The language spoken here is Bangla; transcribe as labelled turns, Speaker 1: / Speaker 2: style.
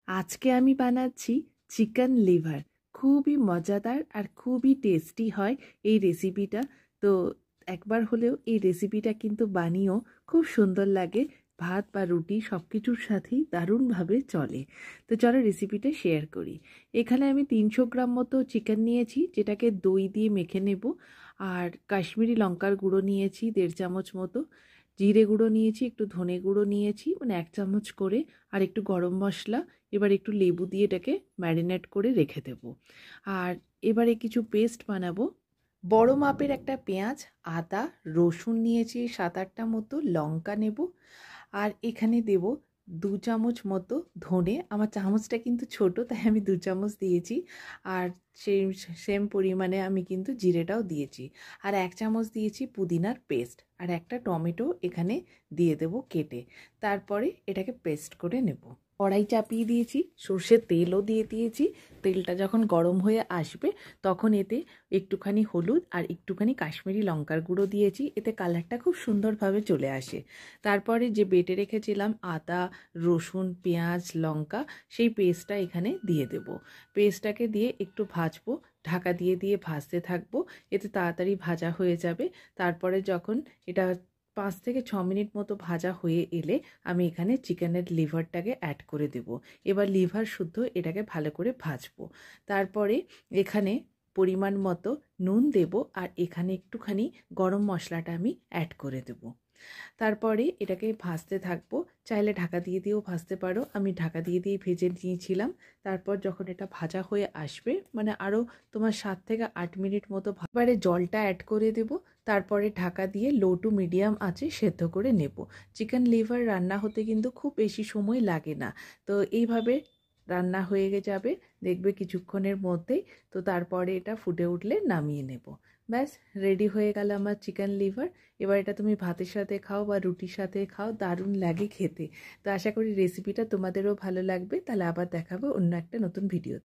Speaker 1: আজকে আমি বানাচ্ছি চিকেন লিভার। খুবই মজাদার আর খুবই টেস্টি হয় এই রেসিপিটা। তো একবার হলেও এই রেসিপিটা কিন্তু বানিয়েও খুব সুন্দর লাগে, ভাত বা রুটি সব কিছুর সাথেই দারুণভাবে চলে। তো চলো রেসিপিটা শেয়ার করি। এখানে আমি 300 গ্রাম মতো চিকেন নিয়েছি, যেটাকে দই দিয়ে মেখে নেব। আর কাশ্মীরি লঙ্কার গুঁড়ো নিয়েছি 1.5 চামচ মতো, জিরে গুঁড়ো নিয়েছি, একটু ধনে গুঁড়ো নিয়েছি মানে 1 চামচ করে, আর একটু গরম মশলা। এবার একটু লেবু দিয়ে এটাকে ম্যারিনেট করে রেখে দেব। আর এবারে কিছু পেস্ট বানাবো। বড় মাপের একটা পেঁয়াজ, আদা, রসুন নিয়েছি 7-8টা মতো, লঙ্কা নেব। আর এখানে দেব 2 চামচ মতো ধনে। আমার চামচটা কিন্তু ছোট, তাই আমি 2 চামচ দিয়েছি। আর সেই সেম পরিমাণে আমি কিন্তু জিরেটাও দিয়েছি। আর 1 চামচ দিয়েছি পুদিনার পেস্ট। আর একটা টমেটো এখানে দিয়ে দেব কেটে। তারপরে এটাকে পেস্ট করে নেব। কড়াই চাপিয়ে দিয়েছি, সর্ষের তেলও দিয়ে দিয়েছি। তেলটা যখন গরম হয়ে আসবে তখন এতে একটুখানি হলুদ আর একটুখানি কাশ্মীরি লঙ্কার গুঁড়ো দিয়েছি, এতে কালারটা খুব সুন্দরভাবে চলে আসে। তারপরে যে বেটে রেখেছিলাম আদা, রসুন, পেঁয়াজ, লঙ্কা, সেই পেস্টটা এখানে দিয়ে দেব। পেস্টটাকে দিয়ে একটু ভাজবো, ঢাকা দিয়ে দিয়ে ভাজতে থাকবো, এতে তাড়াতাড়ি ভাজা হয়ে যাবে। তারপরে যখন এটা 5 থেকে 6 মিনিট মতো ভাজা হয়ে এলে আমি এখানে চিকেনের লিভারটাকে অ্যাড করে দেব। এবার লিভার শুদ্ধ এটাকে ভালো করে ভাজবো। তারপরে এখানে পরিমাণ মতো নুন দেব, আর এখানে একটুখানি গরম মশলাটা আমি অ্যাড করে দেব। তারপরে এটাকে ভাজতে থাকবো। চাইলে ঢাকা দিয়ে দিয়েও ভাজতে পারো, আমি ঢাকা দিয়ে দিয়ে ভেজে নিয়েছিলাম। তারপর যখন এটা ভাজা হয়ে আসবে, মানে আরও তোমার 7 থেকে 8 মিনিট মতো, এবারে জলটা অ্যাড করে দেব। তারপরে ঢাকা দিয়ে লো টু মিডিয়াম আঁচে সেদ্ধ করে নেব। চিকেন লিভার রান্না হতে কিন্তু খুব বেশি সময় লাগে না। তো এইভাবে রান্না হয়ে যাবে দেখবে কিছুক্ষণের মধ্যেই। তো তারপরে এটা ফুটে উঠলে নামিয়ে নেব। ব্যাস, রেডি হয়ে গেল আমার চিকেন লিভার। এবার এটা তুমি ভাতের সাথে খাও বা রুটির সাথে খাও, দারুণ লাগে খেতে। তো আশা করি রেসিপিটা তোমাদেরও ভালো লাগবে। তাহলে আবার দেখাবো অন্য একটা নতুন ভিডিও।